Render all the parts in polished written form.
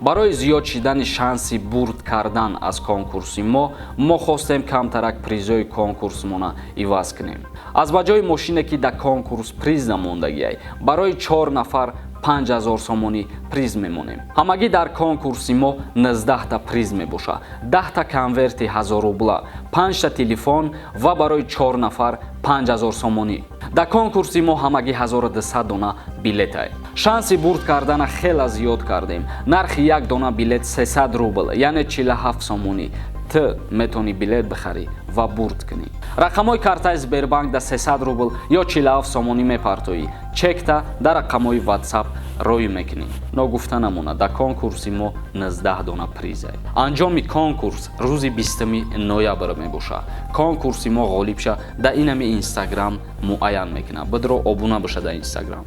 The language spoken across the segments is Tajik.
барои зиёд шидани шанси бурд кардан аз конкурси мо хостем камтарак призои конкурсмона иваз кунем. аз ба ҷои мошине ки дар конкурс приз намондагиай барои 4 нафар 5000 сомонӣ приз мемонем. ҳамагӣ дар конкурси мо 19та приз мебошад, 10та конверти 1000 рубла, 5та телефон ва барои 4 нафар 5000 сомонӣ. дар конкурси мо ҳамагӣ 1200 дона билетай. шанси бурд кардана хела зиёд кардем. нархи як дона билет 300 рубл, яъне 47 сомонӣ. ти метавонӣ билет бихарӣ ва бурд кунӣ. рақамҳои картаи Сбербанк дар 300 рубл ё 47 сомонӣ мепартоӣ. чекта дар рақамҳои WhatsApp роӣ мекунӣ. ногуфта намонад, дар конкурси мо 19 дона призай. анҷоми конкурс рӯзи 20 ноябр мебошад. конкурси мо ғолиб ша дар инами Instagram муайян мекунад. бидро обуна боша дар Instagram.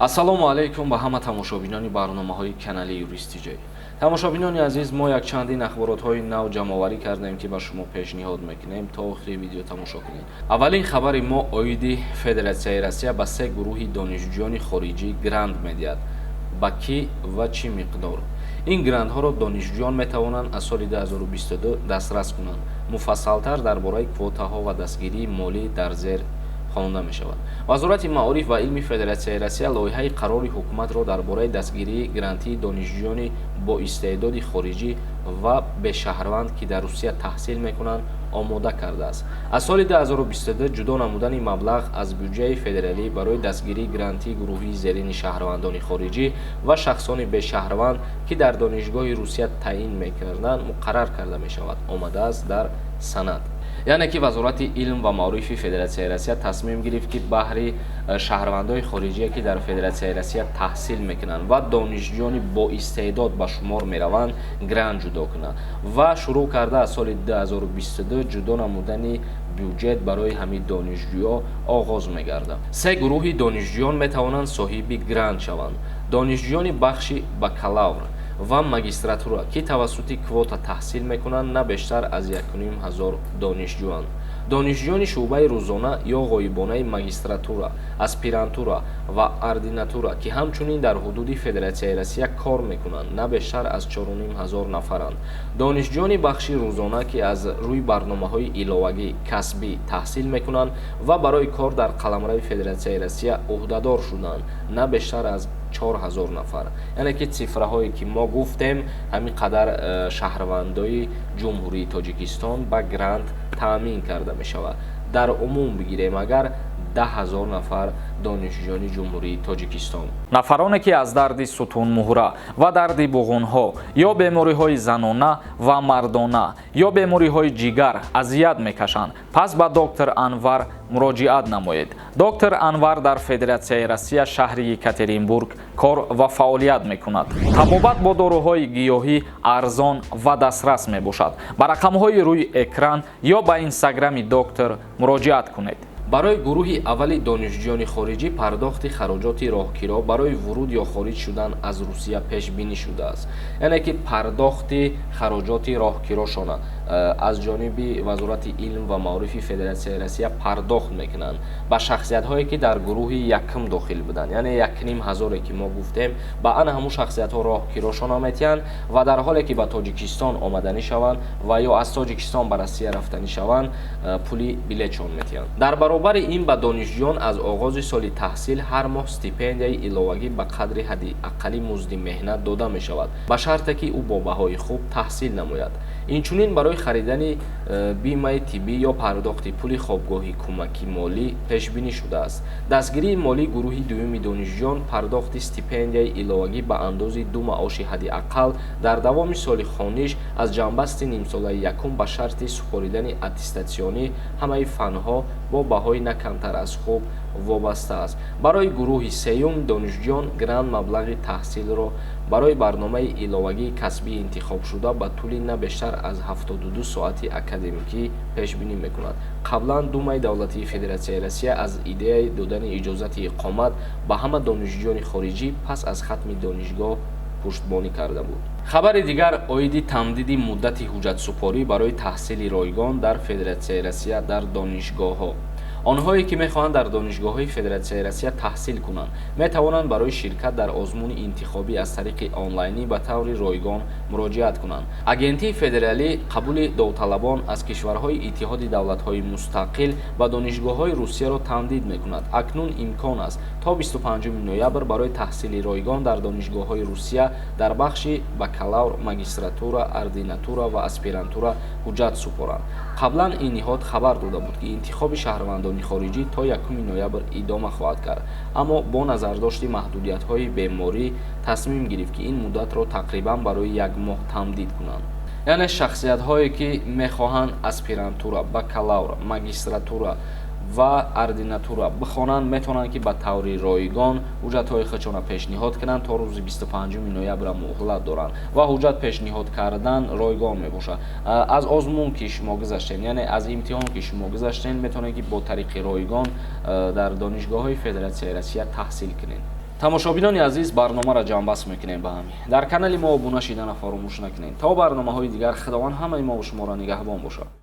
ассалому алайкум ба ҳама тамошобинони барномаҳои канали Юристиҷой. тамошобинони азиз, мо як чандин ахборотҳои нав ҷамъоварӣ кардем ки ба шумо пешниҳод мекунем то охири видео тамошо кунед. аввалин хабари мо оиди Федератсияи Россия ба 3 гурӯҳи донишҷӯёни хориҷӣ грант медиҳад. ба кӣ ва чӣ миқдор? ин грантҳоро донишҷӯён метавонанд аз соли 2022 дастрас кунанд. муфассалтар дар бораи квотаҳо ва дастгирии молӣ дар зер хонда мешавад. вазорати маориф ва илми Федератсияи Россия лоиҳаи қарори ҳукуматро дар бораи дастгирии грантии донишҷӯёни бо истеъдоди хориҷӣ ва бешаҳрванд ки дар Русия таҳсил мекунанд омода кардааст. аз соли 2022 ҷудо намудани маблағ аз бюҷаи федералӣ барои дастгирии грантии гурӯҳи зерини шаҳрвандони хориҷӣ ва шахсони бешаҳрванд ки дар донишгоҳи Русия таъин мекарданд муқаррар карда мешавад, омадааст дар санад. яъне ки вазорати илм ва маорифи Федератсияи Россия тасмим гирифт ки баҳри шаҳрвандои хориҷие ки дар Федератсияи Россия таҳсил мекунанд ва донишҷӯёни бо истеъдод ба шумор мераванд грант ҷудо кунад ва шурӯъ карда аз соли 2022 ҷудо намудани бюҷет барои ҳамин донишҷӯё оғоз мегардад. 3 гурӯҳи донишҷӯён метавонанд соҳиби грант шаванд. донишҷӯёни бахши бакалавр ва магистратура ки тавассути квота таҳсил мекунанд на бештар аз 1500 донишҷӯанд. донишҷӯёни шуъбаи рӯзона ё ғоибонаи магистратура, аспирантура ва ординатура ки ҳамчунин дар ҳудуди Федератсияи Россия кор мекунанд на бештар аз 4500 нафаранд. донишҷӯёни бахши рӯзона ки аз рӯи барномаҳои иловагӣ касбӣ таҳсил мекунанд ва барои кор дар қаламраи Федератсияи Россия уҳдадор шуданд на бештар аз 4000 нафар. яъне ки цифраҳое ки мо гуфтем ҳамин қадар шаҳрвандои ҷумҳурии Тоҷикистон ба грант таъмин карда мешавад. дар умум бигирем агар 10000 нафар донишҷӯёни ҷумҳурии Тоҷикистон. нафароне ки аз дарди сутунмуҳра ва дарди буғунҳо ё бемориҳои занона ва мардона ё бемориҳои ҷигар азият мекашанд, пас ба доктор Анвар муроҷиат намоед. доктор Анвар дар Федератсияи Россия шаҳри Екатеринбург кор ва фаъолият мекунад. табобат бо доруҳои гиёҳӣ арзон ва дастрас мебошад. ба рақамҳои рӯи экран ё ба инстаграми доктор муроҷиат кунед. барои гурӯҳи аввали донишҷӯёни хориҷӣ пардохти хароҷоти роҳгиро барои вуруд ё хориҷ шудан аз Русия пешбинӣ шудааст. яъне ки пардохти хароҷоти роҳгирошона аз ҷониби вазорати илм ва маорифи Федератсияи Россия пардохт мекунанд ба шахсиятҳое ки дар гурӯҳи якум дохил буданд, яъне 1500 ки мо гуфтем ба ана ҳамун шахсиятҳо роҳгирошона метиҳанд ва дар ҳоле ки ба Тоҷикистон омаданӣ шаванд ва ё аз Тоҷикистон ба Россия рафтанӣ шаванд пули билетшон метиҳанд. дар баробари ин ба донишҷӯён аз оғози соли таҳсил ҳар моҳ стипендияи иловагӣ ба қадри ҳадди аққали музди меҳнат дода мешавад ба шарте ки ӯ бо баҳои хуб таҳсил намояд. инчунин барои харидани бимаи тиббӣ ё пардохти пули хобгоҳи кӯмаки молӣ пешбинӣ шудааст. дастгирии молии гурӯҳи дуюми донишҷӯён пардохти стипендияи иловагӣ ба андози 2 маоши ҳадди аққал дар давоми соли хониш аз ҷанбасти нимсолаи якум ба шарти супоридани аттестатсионӣ ҳамаи фанҳо бо баҳои на камтар аз хуб вобаста аст. барои гурӯҳи сеюм донишҷӯён грант маблағи таҳсилро барои барномаи иловагии касбии интихобшуда ба тӯли на бештар аз 72 соати академикӣ пешбинӣ мекунад. қаблан Думаи давлатии Федератсияи Россия аз идеяи додани иҷозати иқомат ба ҳама донишҷӯёни хориҷӣ пас аз хатми донишгоҳ пуштбонӣ карда буд. хабари дигар оиди тамдиди муддати ҳуҷҷатсупорӣ барои таҳсили ройгон дар Федератсияи Россия дар донишгоҳҳо. онҳое ки мехоҳанд дар донишгоҳҳои Федератсияи Россия таҳсил кунанд метавонанд барои ширкат дар озмуни интихобӣ аз тариқи онлайнӣ ба таври ройгон муроҷиат кунанд. Агентии федералӣ қабули довталабон аз кишварҳои иттиҳоди давлатҳои мустақил ба донишгоҳҳои Русияро тамдид мекунад. Акнун имкон аст то 25 ноябр барои таҳсили ройгон дар донишгоҳҳои Русия дар бахши бакалавр, магистратура, ординатура ва аспирантура ҳуҷҷат супоранд. қаблан ин ниҳод хабар дода буд ки интихоби шаҳрвандони хориҷӣ то 1 ноябр идома хоҳад кард, аммо бо назардошти маҳдудиятҳои беморӣ тасмим гирифт ки ин муддатро тақрибан барои 1 моҳ тамдид кунанд. яъне шахсиятҳое ки мехоҳанд аспирантура, бакалавр, магистратура ва ординатура бихонанд метавонанд ки ба таври ройгон ҳуҷҷатҳои худшонро пешниҳод кунанд. то рӯзи 25 ноябр муҳлат доранд ва ҳуҷҷат пешниҳод кардан ройгон мебошад. аз озмун ки шумо гузаштем, яъне аз имтиҳон ки шумо гузаштем, метавонед ки бо тариқи ройгон дар донишгоҳҳои Федератсияи Россия таҳсил кунед. тамошобинони азиз, барномаро ҷамъбаст мекунем ба ҳамин. дар канали мо обуна шидана фаромӯш накунед. то барномаҳои дигар, худованд ҳамаи мо ва шуморо нигаҳбон бошад.